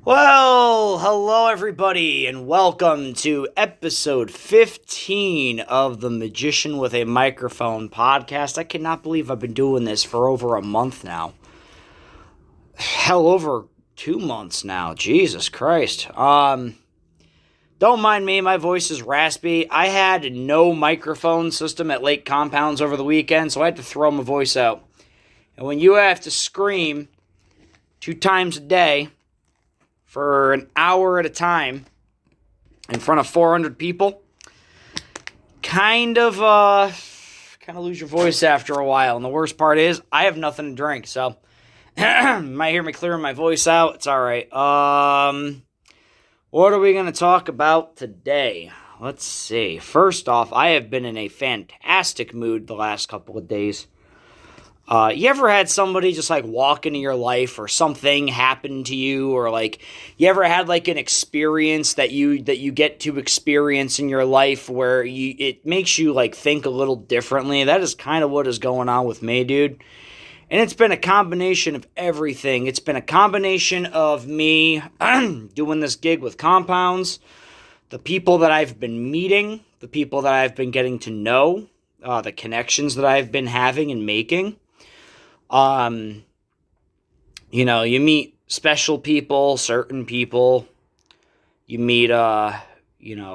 Well, hello everybody, and welcome to episode 15 of the Magician with a Microphone podcast. I cannot believe I've been doing this for over a month now. Hell, over 2 months now. Jesus Christ. Don't mind me, my voice is raspy. I had no microphone system at Lake Compounds over the weekend, so I had to throw my voice out. And when you have to scream 2 times a day for an hour at a time in front of 400 people, kind of lose your voice after a while. And the worst part is I have nothing to drink, so you might hear me clearing my voice out. It's all right. What are we going to talk about today? Let's see. First off, I have been in a fantastic mood the last couple of days. You ever had somebody just walk into your life, or something happen to you, or you ever had an experience that you get to experience in your life where it makes you think a little differently? That is kind of what is going on with me, dude. And it's been a combination of everything. It's been a combination of me doing this gig with Compounds, the people that I've been meeting, the people that I've been getting to know, the connections that I've been having and making. You meet special people, certain people. You meet,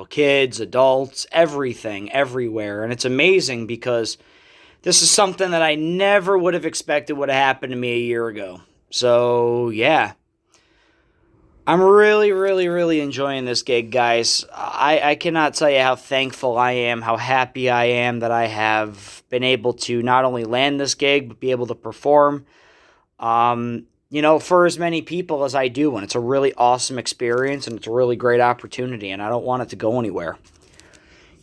kids, adults, everything, everywhere. And it's amazing because this is something that I never would have expected would have happened to me a year ago. So, yeah. I'm really, really, really enjoying this gig, guys. I cannot tell you how thankful I am, how happy I am that I have been able to not only land this gig, but be able to perform, for as many people as I do. And it's a really awesome experience, and it's a really great opportunity, and I don't want it to go anywhere.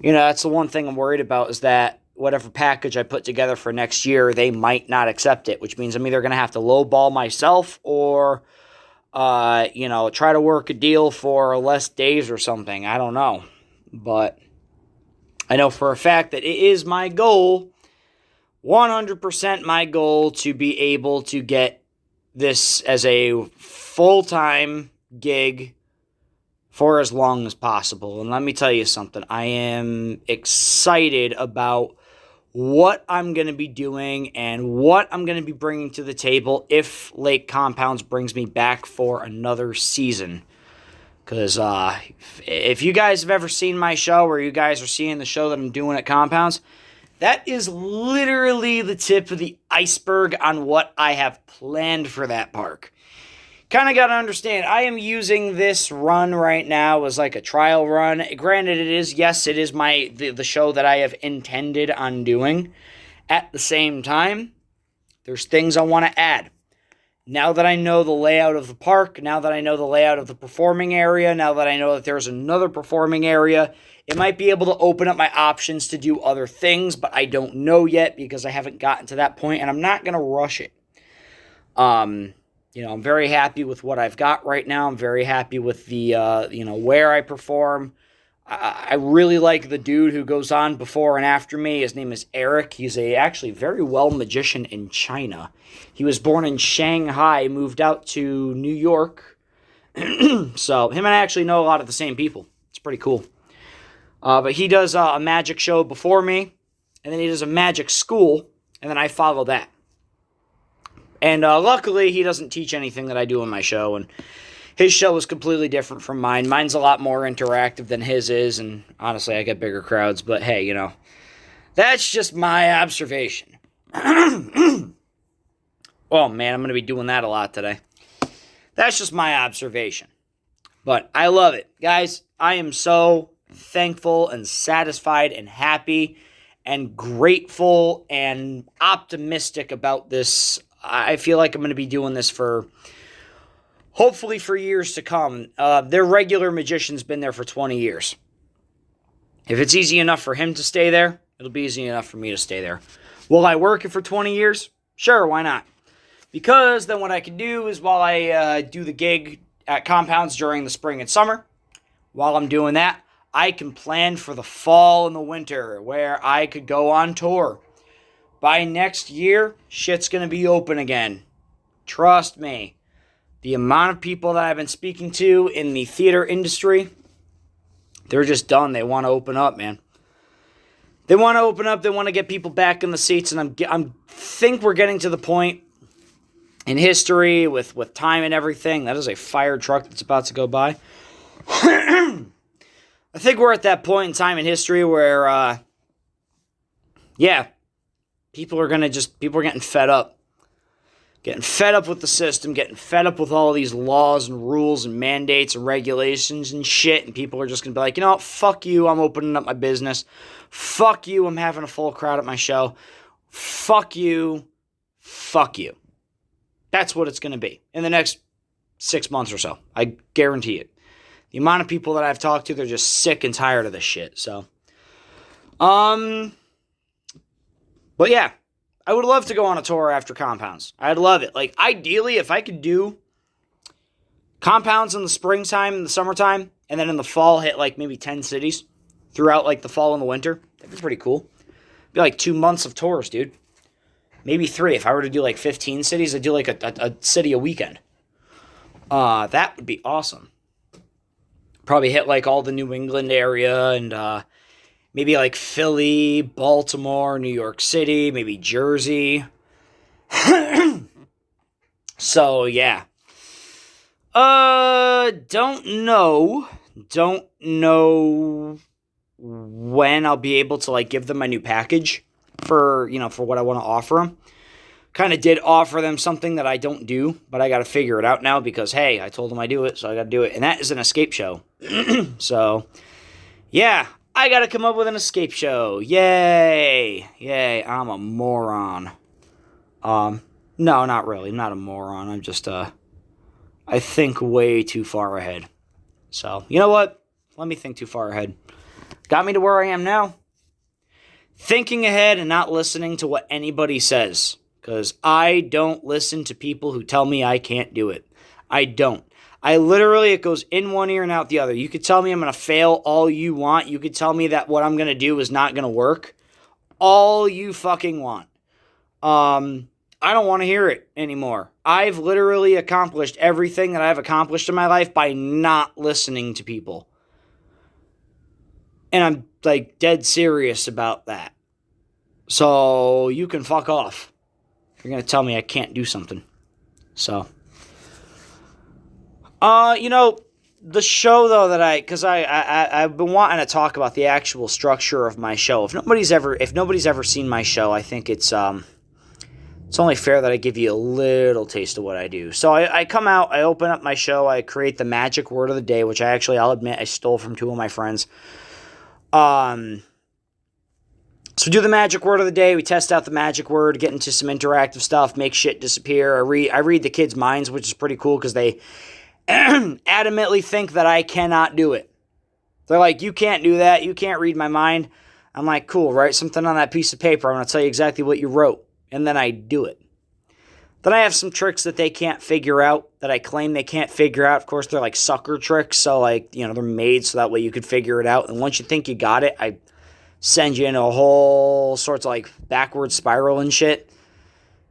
That's the one thing I'm worried about, is that whatever package I put together for next year, they might not accept it, which means I'm either going to have to lowball myself or try to work a deal for less days or something. I don't know. But I know for a fact that it is my goal, 100% my goal, to be able to get this as a full-time gig for as long as possible. And let me tell you something. I am excited about what I'm going to be doing and what I'm going to be bringing to the table if Lake Compounds brings me back for another season. Because if you guys have ever seen my show, or you guys are seeing the show that I'm doing at Compounds, that is literally the tip of the iceberg on what I have planned for that park. Kind of got to understand, I am using this run right now as a trial run. Granted, it is the show that I have intended on doing. At the same time, there's things I want to add. Now that I know the layout of the park, now that I know the layout of the performing area, now that I know that there's another performing area, it might be able to open up my options to do other things, but I don't know yet because I haven't gotten to that point, and I'm not going to rush it. I'm very happy with what I've got right now. I'm very happy with the, where I perform. I really like the dude who goes on before and after me. His name is Eric. He's actually very well magician in China. He was born in Shanghai, moved out to New York. So him and I actually know a lot of the same people. It's pretty cool. But he does a magic show before me, and then he does a magic school, and then I follow that. And luckily, he doesn't teach anything that I do in my show, and his show is completely different from mine. Mine's a lot more interactive than his is, and honestly, I get bigger crowds, but hey, that's just my observation. Oh man, I'm going to be doing that a lot today. That's just my observation. But I love it. Guys, I am so thankful and satisfied and happy and grateful and optimistic about this. I feel like I'm going to be doing this hopefully for years to come. Their regular magician's been there for 20 years. If it's easy enough for him to stay there, it'll be easy enough for me to stay there. Will I work it for 20 years? Sure, why not? Because then what I can do is, while I do the gig at Compounds during the spring and summer, while I'm doing that, I can plan for the fall and the winter, where I could go on tour. By next year, shit's going to be open again. Trust me. the amount of people that I've been speaking to in the theater industry, they're just done. They want to open up, man. They want to open up. They want to get people back in the seats, and I think we're getting to the point in history with time and everything. That is a fire truck that's about to go by. I think we're at that point in time in history where, people are getting fed up. Getting fed up with the system, getting fed up with all these laws and rules and mandates and regulations and shit, and people are just going to be like, you know what, fuck you, I'm opening up my business. Fuck you, I'm having a full crowd at my show. Fuck you. Fuck you. That's what it's going to be in the next 6 months or so. I guarantee it. The amount of people that I've talked to, they're just sick and tired of this shit, so. But yeah. I would love to go on a tour after Compounds. I'd love it. Like, ideally, if I could do Compounds in the springtime, in the summertime, and then in the fall hit, like, maybe 10 cities throughout, like, the fall and the winter, that'd be pretty cool. It'd be, like, 2 months of tours, dude. Maybe 3. If I were to do, like, 15 cities, I'd do, like, a city a weekend. That would be awesome. Probably hit, like, all the New England area and, maybe like Philly, Baltimore, New York City, maybe Jersey. So, yeah. Don't know when I'll be able to, like, give them my new package for what I want to offer them. Kind of did offer them something that I don't do, but I got to figure it out now because, hey, I told them I do it, so I got to do it. And that is an escape show. So, yeah. I gotta come up with an escape show. Yay. Yay. I'm a moron. No, not really. I'm not a moron. I'm just, I think way too far ahead. So, you know what? Let me think too far ahead. Got me to where I am now. Thinking ahead and not listening to what anybody says. Because I don't listen to people who tell me I can't do it. I don't. It goes in one ear and out the other. You could tell me I'm going to fail all you want. You could tell me that what I'm going to do is not going to work. All you fucking want. I don't want to hear it anymore. I've literally accomplished everything that I've accomplished in my life by not listening to people. And I'm, like, dead serious about that. So, you can fuck off. You're going to tell me I can't do something. So... the show, though, because I've been wanting to talk about the actual structure of my show. If nobody's ever seen my show, I think it's only fair that I give you a little taste of what I do. So I come out, I open up my show, I create the magic word of the day, which I'll admit I stole from 2 of my friends. So we do the magic word of the day, we test out the magic word, get into some interactive stuff, make shit disappear. I read the kids' minds, which is pretty cool, because they adamantly think that I cannot do it. They're like, you can't do that, you can't read my mind. I'm like, cool, write something on that piece of paper, I'm going to tell you exactly what you wrote, and then I do it. Then I have some tricks that they can't figure out, that I claim they can't figure out. Of course, they're like sucker tricks, so like, they're made so that way you could figure it out, and once you think you got it, I send you into a whole sorts of like backward spiral and shit,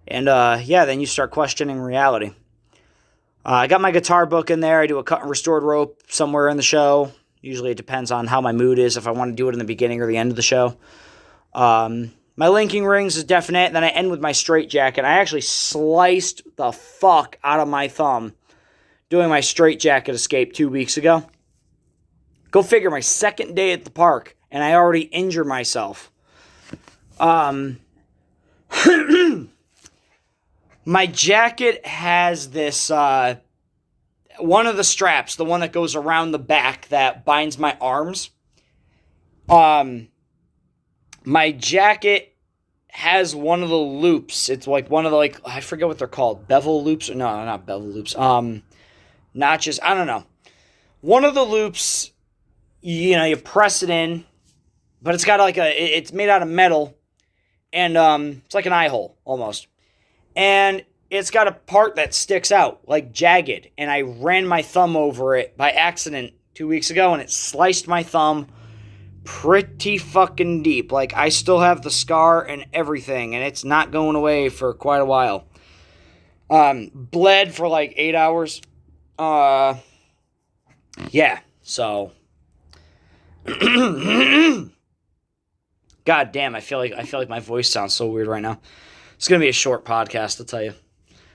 and then you start questioning reality. I got my guitar book in there. I do a cut and restored rope somewhere in the show. Usually it depends on how my mood is, if I want to do it in the beginning or the end of the show. My linking rings is definite. Then I end with my straight jacket. I actually sliced the fuck out of my thumb doing my straight jacket escape 2 weeks ago. Go figure, my second day at the park, and I already injured myself. My jacket has this, one of the straps, the one that goes around the back that binds my arms. My jacket has one of the loops. It's like one of the, like, I forget what they're called. Bevel loops? No, not bevel loops. Notches. I don't know. One of the loops, you press it in, but it's got like it's made out of metal, and it's like an eye hole, almost. And it's got a part that sticks out, like jagged, and I ran my thumb over it by accident 2 weeks ago, and it sliced my thumb pretty fucking deep. Like, I still have the scar and everything, and it's not going away for quite a while. Bled for like 8 hours. Yeah, so. God damn, I feel like my voice sounds so weird right now. It's gonna be a short podcast, I'll tell you,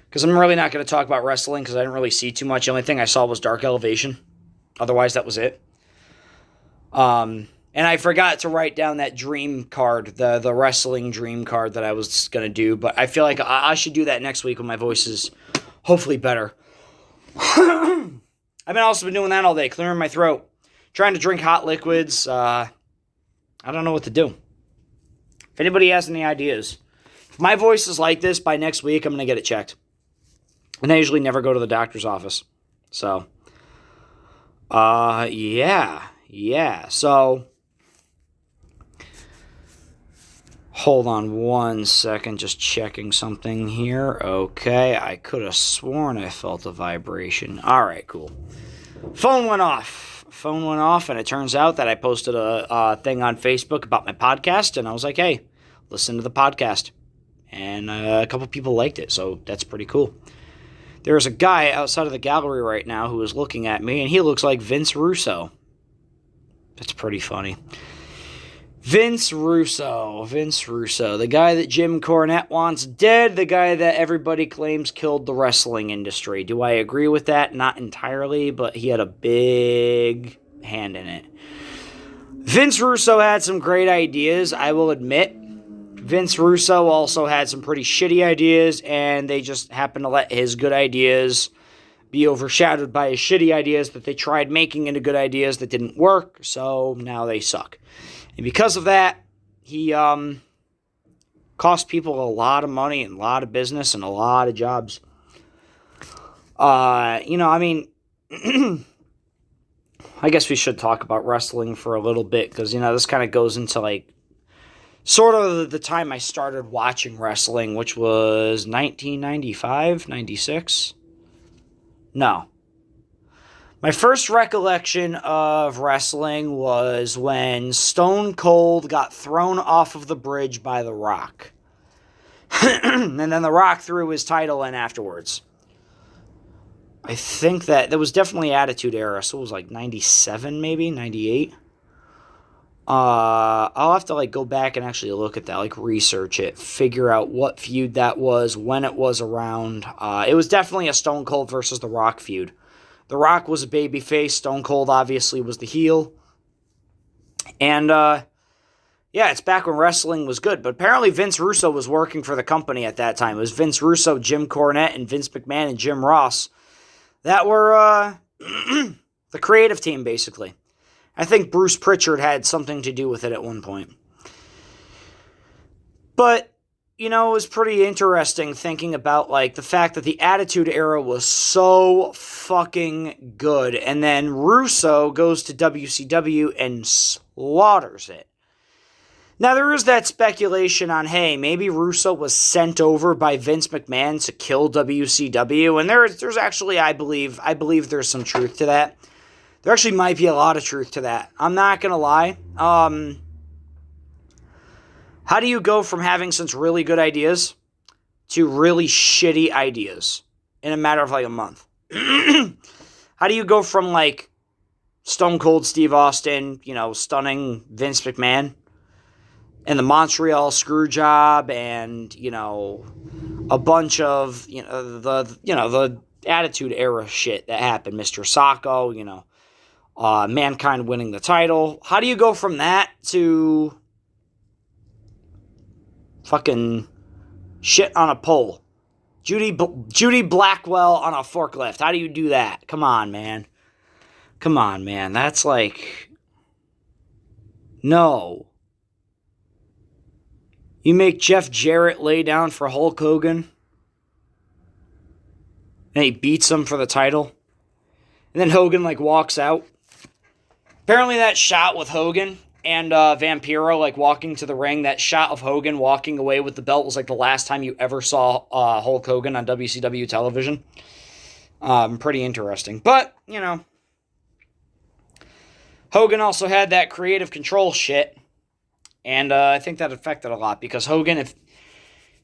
because I'm really not gonna talk about wrestling because I didn't really see too much. The only thing I saw was Dark Elevation. Otherwise, that was it. And I forgot to write down that dream card, the wrestling dream card that I was gonna do. But I feel like I should do that next week when my voice is hopefully better. I've also been doing that all day, clearing my throat, trying to drink hot liquids. I don't know what to do. If anybody has any ideas, if my voice is like this by next week, I'm going to get it checked. And I usually never go to the doctor's office. So, yeah. So, hold on one second, just checking something here. Okay, I could have sworn I felt a vibration. All right, cool. Phone went off, and it turns out that I posted a thing on Facebook about my podcast, and I was like, hey, listen to the podcast. And a couple people liked it, so that's pretty cool. There's a guy outside of the gallery right now who is looking at me, and he looks like Vince Russo. That's pretty funny. Vince Russo, the guy that Jim Cornette wants dead, the guy that everybody claims killed the wrestling industry. Do I agree with that? Not entirely, but he had a big hand in it. Vince Russo had some great ideas, I will admit. Vince Russo also had some pretty shitty ideas, and they just happened to let his good ideas be overshadowed by his shitty ideas that they tried making into good ideas that didn't work, so now they suck. And because of that, he cost people a lot of money and a lot of business and a lot of jobs. I guess we should talk about wrestling for a little bit because, this kind of goes into, like, sort of the time I started watching wrestling, which was 1995, 96? No. My first recollection of wrestling was when Stone Cold got thrown off of the bridge by The Rock. And then The Rock threw his title in afterwards. I think that was definitely Attitude Era, so it was like 97 maybe, 98. I'll have to go back and actually look at that, research it, figure out what feud that was, when it was around. It was definitely a Stone Cold versus The Rock feud. The Rock was a babyface. Stone Cold obviously was the heel. And, it's back when wrestling was good. But apparently Vince Russo was working for the company at that time. It was Vince Russo, Jim Cornette, and Vince McMahon and Jim Ross that were the creative team, basically. I think Bruce Pritchard had something to do with it at one point. But, it was pretty interesting thinking about, the fact that the Attitude Era was so fucking good. And then Russo goes to WCW and slaughters it. Now, there is that speculation on, hey, maybe Russo was sent over by Vince McMahon to kill WCW. And there's actually, I believe there's some truth to that. There actually might be a lot of truth to that. I'm not going to lie. How do you go from having such really good ideas to really shitty ideas in a matter of a month? How do you go from Stone Cold Steve Austin, stunning Vince McMahon and the Montreal Screwjob and, a bunch of, the Attitude Era shit that happened, Mr. Sacco, Mankind winning the title. How do you go from that to fucking shit on a pole? Judy Blackwell on a forklift. How do you do that? Come on, man. That's no. You make Jeff Jarrett lay down for Hulk Hogan, and he beats him for the title, and then Hogan walks out. Apparently that shot with Hogan and Vampiro walking to the ring, that shot of Hogan walking away with the belt was the last time you ever saw Hulk Hogan on WCW television. Pretty interesting. But, Hogan also had that creative control shit, and I think that affected a lot because Hogan, if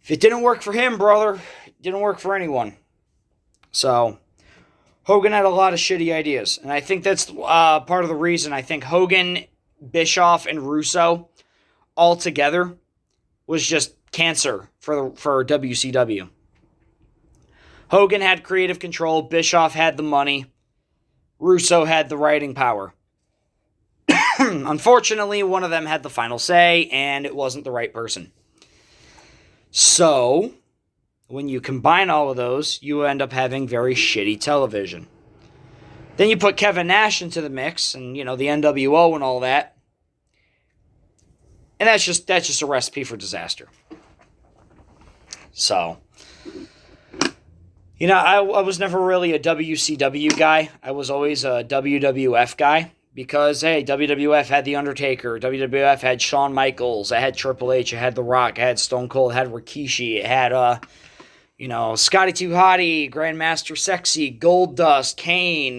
If it didn't work for him, brother, it didn't work for anyone. So, Hogan had a lot of shitty ideas. And I think that's part of the reason. I think Hogan, Bischoff, and Russo all together was just cancer for WCW. Hogan had creative control. Bischoff had the money. Russo had the writing power. Unfortunately, one of them had the final say, and it wasn't the right person. So, when you combine all of those, you end up having very shitty television. Then you put Kevin Nash into the mix, and, you know, the NWO and all that. And that's just a recipe for disaster. So, you know, I was never really a WCW guy. I was always a WWF guy. Because, hey, WWF had The Undertaker. WWF had Shawn Michaels. It had Triple H. It had The Rock. It had Stone Cold. It had Rikishi. It had, Scotty 2 Hotty, Grandmaster Sexy, Goldust, Kane,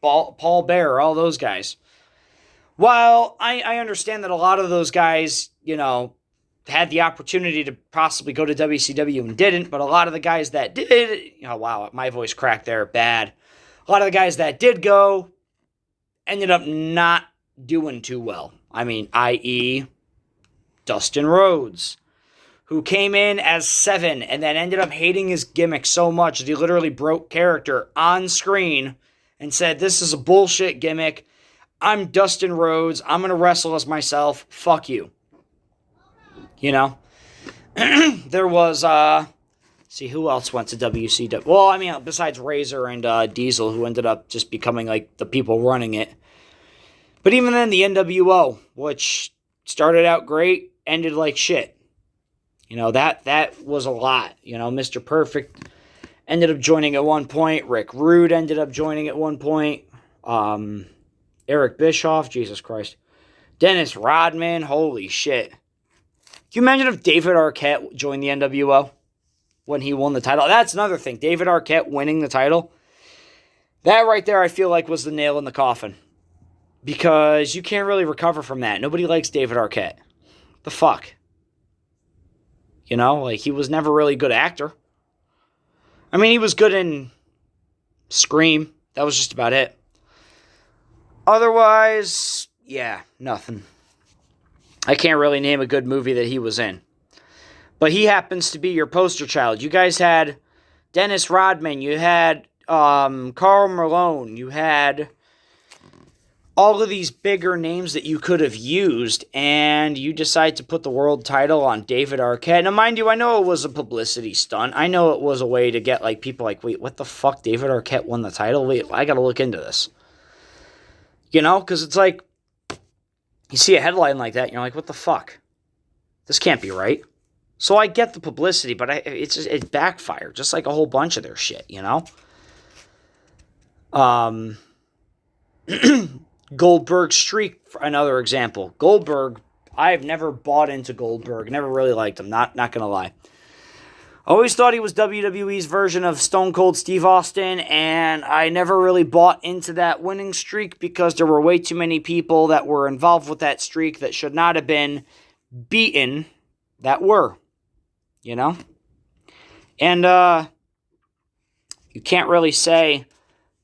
Paul Bearer, all those guys. While I understand that a lot of those guys, had the opportunity to possibly go to WCW and didn't, but a lot of the guys that did, wow, my voice cracked there, bad. A lot of the guys that did go ended up not doing too well. I mean, i.e., Dustin Rhodes, who came in as 7 and then ended up hating his gimmick so much that he literally broke character on screen and said, "This is a bullshit gimmick. I'm Dustin Rhodes. I'm going to wrestle as myself. Fuck you." There was, see, who else went to WCW? Well, I mean, besides Razor and Diesel, who ended up just becoming, like, the people running it. But even then, the NWO, which started out great, ended like shit. That was a lot. Mr. Perfect ended up joining at one point. Rick Rude ended up joining at one point. Eric Bischoff, Jesus Christ. Dennis Rodman, holy shit. Can you imagine if David Arquette joined the NWO when he won the title? That's another thing. David Arquette winning the title. That right there, I feel like, was the nail in the coffin. Because you can't really recover from that. Nobody likes David Arquette. The fuck? He was never really a good actor. I mean, he was good in Scream. That was just about it. Otherwise, yeah, nothing. I can't really name a good movie that he was in. But he happens to be your poster child. You guys had Dennis Rodman. You had Karl Malone. You had all of these bigger names that you could have used. And you decide to put the world title on David Arquette. Now, mind you, I know it was a publicity stunt. I know it was a way to get people like, wait, what the fuck? David Arquette won the title? Wait, I got to look into this. Because it's like, you see a headline like that, and you're like, what the fuck? This can't be right. So I get the publicity, but it backfired, just like a whole bunch of their shit, Goldberg streak, another example. Goldberg, I've never bought into Goldberg, never really liked him, not gonna lie. Always thought he was WWE's version of Stone Cold Steve Austin, and I never really bought into that winning streak because there were way too many people that were involved with that streak that should not have been beaten that were, And you can't really say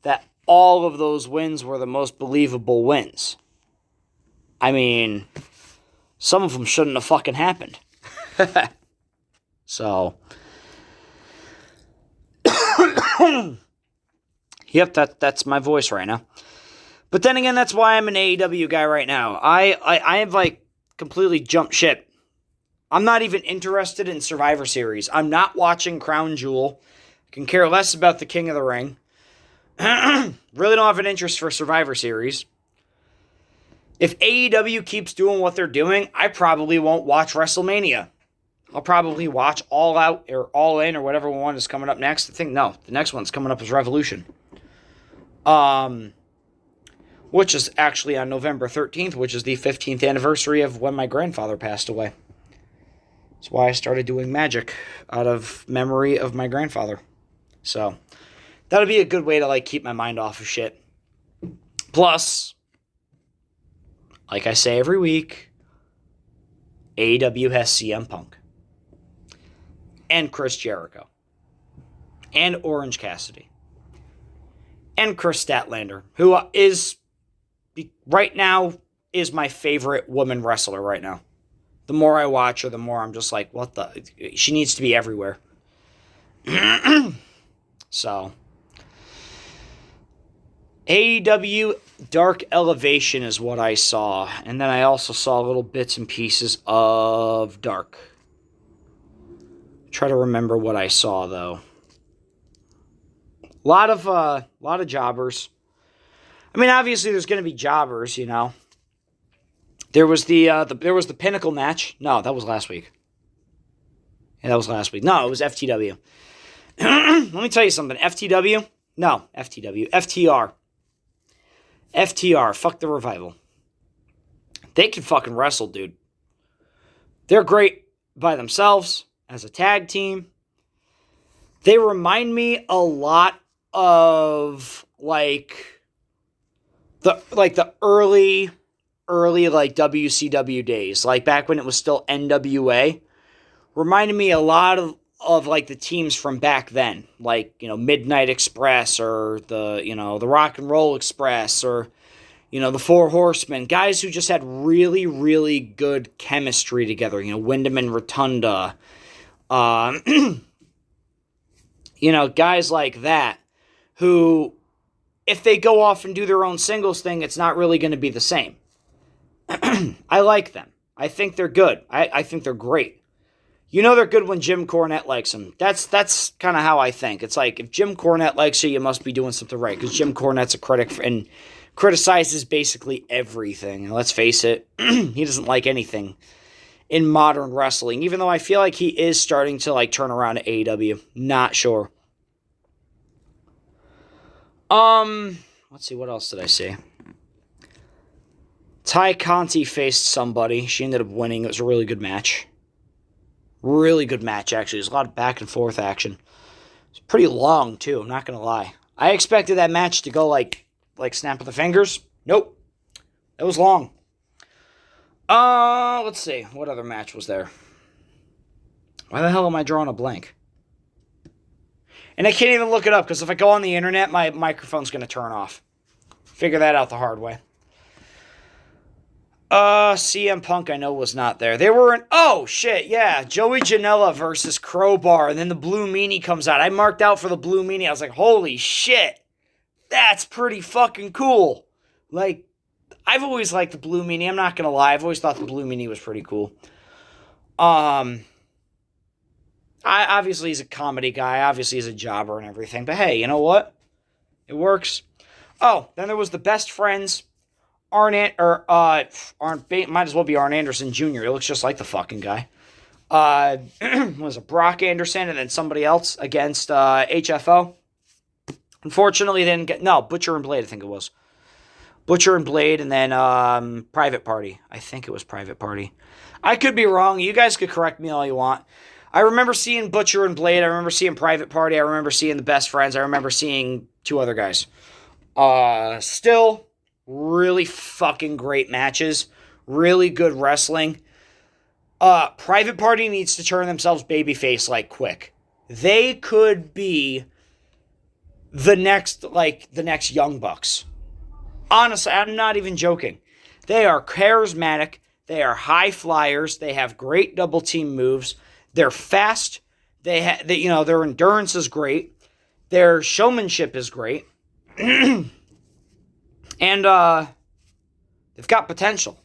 that all of those wins were the most believable wins. I mean, some of them shouldn't have fucking happened. So, yep, that's my voice right now. But then again, that's why I'm an AEW guy right now. I have completely jumped ship. I'm not even interested in Survivor Series. I'm not watching Crown Jewel. I can care less about the King of the Ring. Really don't have an interest for Survivor Series. If AEW keeps doing what they're doing, I probably won't watch WrestleMania. I'll probably watch All Out or All In or whatever one is coming up next. I think, no, the next one's coming up is Revolution. Which is actually on November 13th, which is the 15th anniversary of when my grandfather passed away. That's why I started doing magic out of memory of my grandfather. So, that'll be a good way to keep my mind off of shit. Plus, like I say every week, AEW has CM Punk. and Chris Jericho. And Orange Cassidy. And Chris Statlander, who is, right now, is my favorite woman wrestler right now. The more I watch her, the more I'm just like, what the? She needs to be everywhere. So, AEW Dark Elevation is what I saw. And then I also saw little bits and pieces of Dark. Try to remember what I saw, though. A lot of jobbers. I mean, obviously, there's going to be jobbers, you know. There was the Pinnacle match. No, that was last week. Yeah, that was last week. No, it was FTW. Let me tell you something. FTW? No, FTW. FTR. FTR. Fuck the Revival. They can fucking wrestle, dude. They're great by themselves as a tag team. They remind me a lot of the early like WCW days, like back when it was still NWA. Reminded me a lot of like the teams from back then, like, you know, Midnight Express or the Rock and Roll Express or, you know, the Four Horsemen, guys who just had really, really good chemistry together. You know, Wyndham and Rotunda, you know, guys like that who, if they go off and do their own singles thing, it's not really going to be the same. I like them. I think they're good. I think they're great. You know they're good when Jim Cornette likes them. That's kind of how I think. It's like, if Jim Cornette likes you, you must be doing something right. Because Jim Cornette's a critic and criticizes basically everything. And let's face it, he doesn't like anything in modern wrestling. Even though I feel like he is starting to like turn around to AEW. Not sure. Let's see, what else did I see? Ty Conti faced somebody. She ended up winning. It was a really good match. Really good match, actually. There's a lot of back and forth action. It's pretty long, too. I'm not going to lie. I expected that match to go like snap of the fingers. Nope. It was long. Let's see. What other match was there? Why the hell am I drawing a blank? And I can't even look it up, because if I go on the internet, my microphone's going to turn off. Figure that out the hard way. CM Punk, I know, was not there. They were in... Oh, shit, yeah. Joey Janela versus Crowbar, and then the Blue Meanie comes out. I marked out for the Blue Meanie. I was like, holy shit. That's pretty fucking cool. Like, I've always liked the Blue Meanie. I'm not going to lie. I've always thought the Blue Meanie was pretty cool. Obviously, he's a comedy guy. Obviously, he's a jobber and everything. But hey, you know what? It works. Oh, then there was the Best Friends. Might as well be Arn Anderson Jr. He looks just like the fucking guy. Was it Brock Anderson and then somebody else against HFO? Unfortunately, they didn't get... No, Butcher and Blade, I think it was. Butcher and Blade, and then Private Party. I think it was Private Party. I could be wrong. You guys could correct me all you want. I remember seeing Butcher and Blade. I remember seeing Private Party. I remember seeing the Best Friends. I remember seeing two other guys. Still, really fucking great matches. Really good wrestling. Private Party needs to turn themselves babyface like quick. They could be the next Young Bucks. Honestly, I'm not even joking. They are charismatic. They are high flyers. They have great double team moves. They're fast. Their endurance is great. Their showmanship is great. And they've got potential.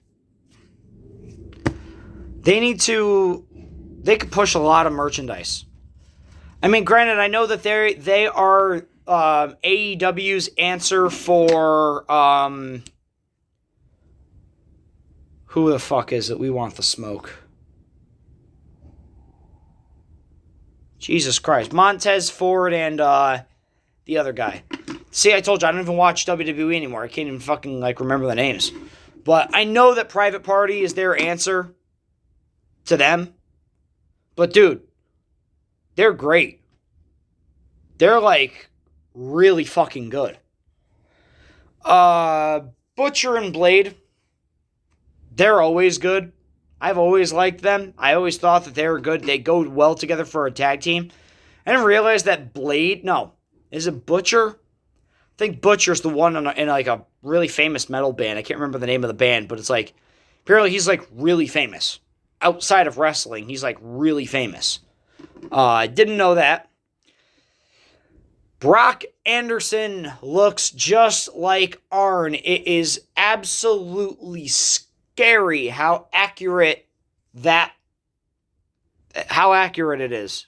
They could push a lot of merchandise. I mean, granted, I know that they are AEW's answer for who the fuck is it? We Want the Smoke. Jesus Christ. Montez Ford and the other guy. See, I told you, I don't even watch WWE anymore. I can't even fucking remember the names. But I know that Private Party is their answer to them. But dude, they're great. They're really fucking good. Butcher and Blade, they're always good. I've always liked them. I always thought that they were good. They go well together for a tag team. I didn't realize that Blade, no, is it Butcher? I think Butcher's the one in like a really famous metal band. I can't remember the name of the band, but it's like, apparently he's like really famous. Outside of wrestling, he's like really famous. I didn't know that. Brock Anderson looks just like Arn. It is absolutely scary how accurate it is.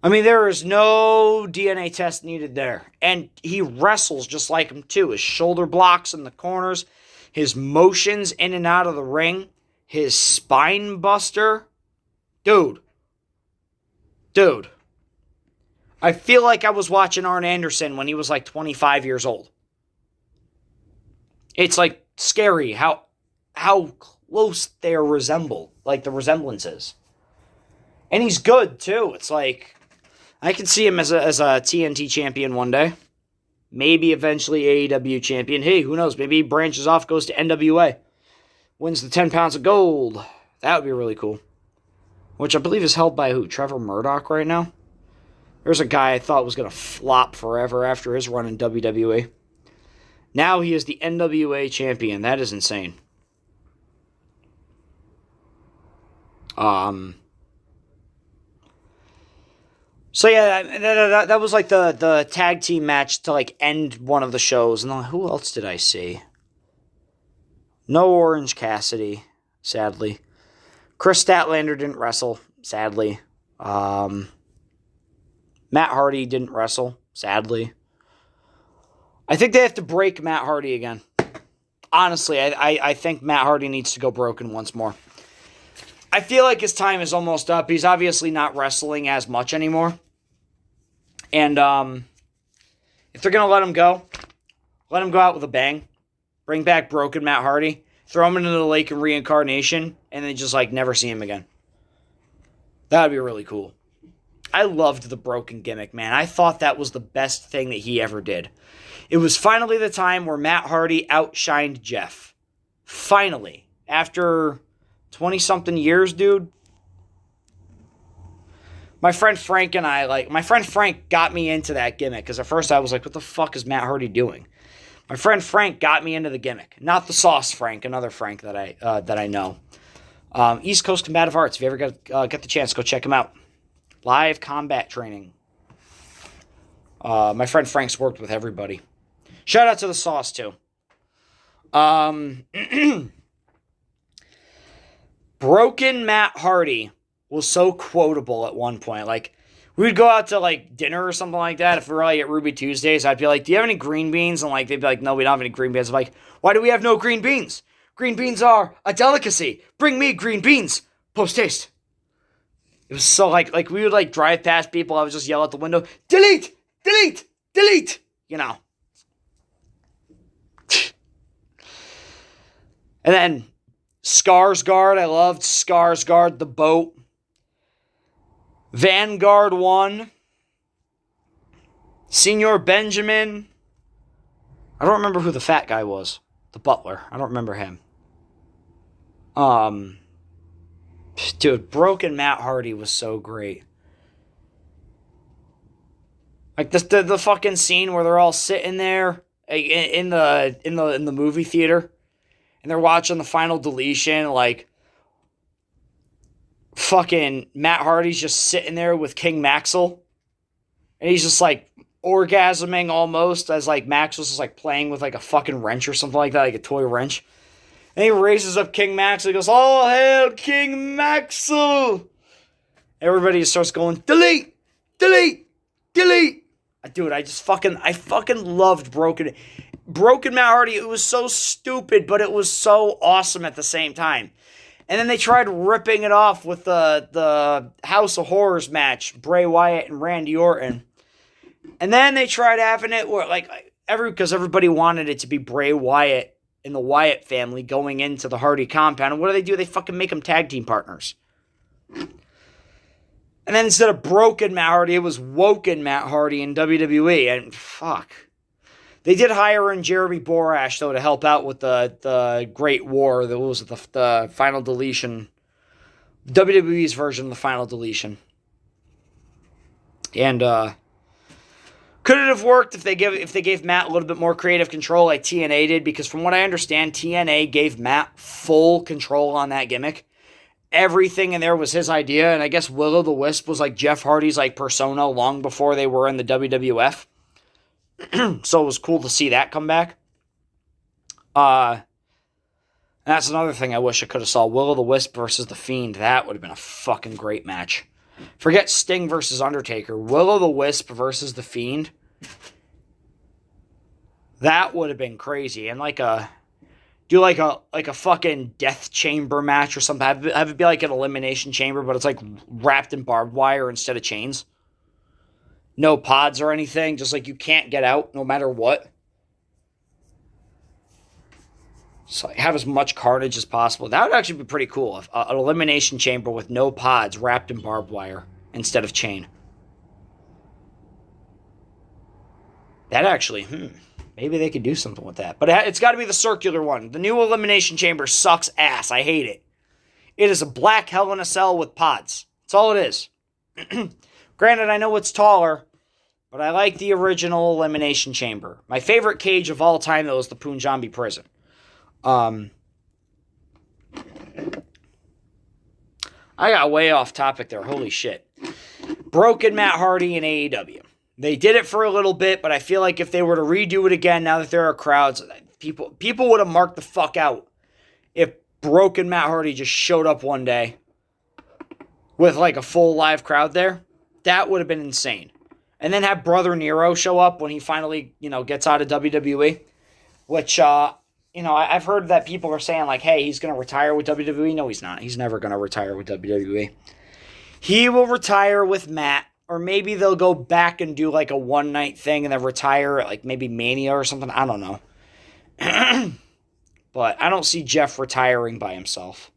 I mean, there is no DNA test needed there. And he wrestles just like him too. His shoulder blocks in the corners, his motions in and out of the ring, his spine buster. Dude. I feel like I was watching Arn Anderson when he was like 25 years old. It's like scary how close they are resembled, like the resemblances. And he's good too. It's like I can see him as a TNT champion one day. Maybe eventually AEW champion. Hey, who knows? Maybe he branches off, goes to NWA. Wins the 10 pounds of gold. That would be really cool. Which I believe is held by who? Trevor Murdoch right now? There's a guy I thought was going to flop forever after his run in WWE. Now he is the NWA champion. That is insane. So yeah, that was like the tag team match to like end one of the shows. And then, who else did I see? No Orange Cassidy, sadly. Chris Statlander didn't wrestle, sadly. Matt Hardy didn't wrestle, sadly. I think they have to break Matt Hardy again. Honestly, I think Matt Hardy needs to go broken once more. I feel like his time is almost up. He's obviously not wrestling as much anymore. And if they're going to let him go out with a bang. Bring back broken Matt Hardy. Throw him into the lake of reincarnation. And then just like never see him again. That would be really cool. I loved the broken gimmick, man. I thought that was the best thing that he ever did. It was finally the time where Matt Hardy outshined Jeff. Finally. After 20-something years, dude. My friend Frank got me into that gimmick. Because at first I was like, what the fuck is Matt Hardy doing? My friend Frank got me into the gimmick. Not the Sauce Frank, another Frank that I know. East Coast Combative Arts. If you ever get the chance, go check him out. Live combat training. My friend Frank's worked with everybody. Shout out to the Sauce, too. Broken Matt Hardy was so quotable at one point. Like, we would go out to, like, dinner or something like that. If we were, like, at Ruby Tuesdays, I'd be like, do you have any green beans? And, like, they'd be like, no, we don't have any green beans. I'm like, why do we have no green beans? Green beans are a delicacy. Bring me green beans. Post-haste. It was so, like we would, like, drive past people. I would just yell out the window, delete, delete, delete, you know. And then Skarsgård, I loved Skarsgård, the boat. Vanguard 1. Senor Benjamin. I don't remember who the fat guy was. The butler. I don't remember him. Dude, broken Matt Hardy was so great. Like the fucking scene where they're all sitting there in the movie theater and they're watching the final deletion, like fucking Matt Hardy's just sitting there with King Maxwell and he's just like orgasming almost as like Maxwell's just like playing with like a fucking wrench or something like that, like a toy wrench. And he raises up King Maxwell. He goes, all hail King Maxwell. Everybody starts going, delete, delete, delete. Dude, I fucking loved Broken Matt Hardy. It was so stupid, but it was so awesome at the same time. And then they tried ripping it off with the House of Horrors match, Bray Wyatt and Randy Orton. And then they tried having it where, like, because everybody wanted it to be Bray Wyatt and the Wyatt family going into the Hardy compound. And what do? They fucking make them tag team partners. And then instead of broken Matt Hardy, it was woken Matt Hardy in WWE. And fuck. They did hire in Jeremy Borash, though, to help out with the Great War. That was the Final Deletion. WWE's version of the Final Deletion. And could it have worked if they gave Matt a little bit more creative control like TNA did? Because from what I understand, TNA gave Matt full control on that gimmick. Everything in there was his idea, and I guess Will-O-the-Wisp was like Jeff Hardy's like persona long before they were in the WWF. So it was cool to see that come back. That's another thing I wish I could have saw. Will-O-the-Wisp versus The Fiend. That would have been a fucking great match. Forget Sting versus Undertaker. Will-O-the-Wisp versus The Fiend. That would have been crazy. And do like a fucking death chamber match or something. Have it be like an elimination chamber, but it's like wrapped in barbed wire instead of chains. No pods or anything. Just like you can't get out no matter what. So have as much carnage as possible. That would actually be pretty cool. An elimination chamber with no pods wrapped in barbed wire instead of chain. That actually, maybe they could do something with that. But it's got to be the circular one. The new elimination chamber sucks ass. I hate it. It is a black Hell in a Cell with pods. That's all it is. Granted, I know it's taller, but I like the original elimination chamber. My favorite cage of all time, though, is the Punjabi prison. I got way off topic there. Holy shit. Broken Matt Hardy in AEW. They did it for a little bit, but I feel like if they were to redo it again, now that there are crowds, people would have marked the fuck out if Broken Matt Hardy just showed up one day with like a full live crowd there. That would have been insane. And then have Brother Nero show up when he finally, gets out of WWE, which, I've heard that people are saying, like, hey, he's going to retire with WWE. No, he's not. He's never going to retire with WWE. He will retire with Matt, or maybe they'll go back and do, like, a one-night thing and then retire at, like, maybe Mania or something. I don't know. But I don't see Jeff retiring by himself.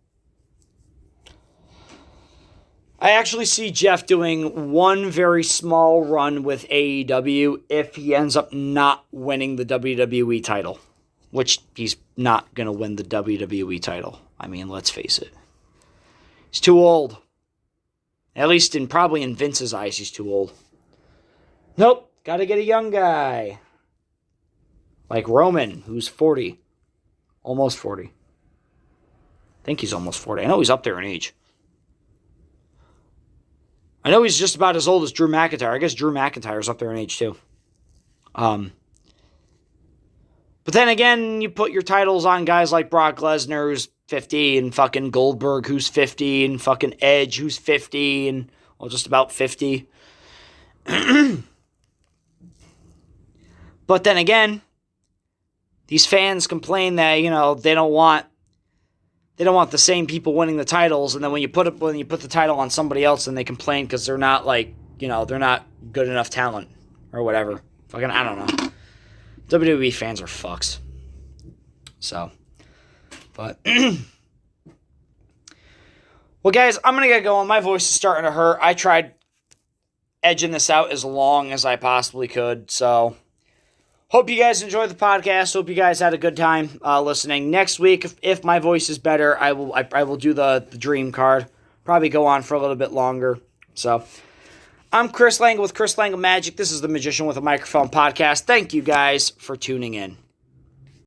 I actually see Jeff doing one very small run with AEW if he ends up not winning the WWE title. Which he's not going to win the WWE title. I mean, let's face it. He's too old. At least probably in Vince's eyes, he's too old. Nope. Got to get a young guy. Like Roman, who's 40. Almost 40. I think he's almost 40. I know he's up there in age. I know he's just about as old as Drew McIntyre. I guess Drew McIntyre's up there in age too. But then again, you put your titles on guys like Brock Lesnar, who's 50, and fucking Goldberg, who's 50, and fucking Edge, who's 50, and, well, just about 50. But then again, these fans complain that, they don't want the same people winning the titles, and then when you put the title on somebody else, then they complain because they're not they're not good enough talent or whatever. Fucking, I don't know. WWE fans are fucks. So, but well, guys, I'm gonna get going. My voice is starting to hurt. I tried edging this out as long as I possibly could. So, hope you guys enjoyed the podcast. Hope you guys had a good time listening. Next week, if my voice is better, I will do the dream card. Probably go on for a little bit longer. So, I'm Chris Lange with Chris Lange Magic. This is the Magician with a Microphone podcast. Thank you guys for tuning in.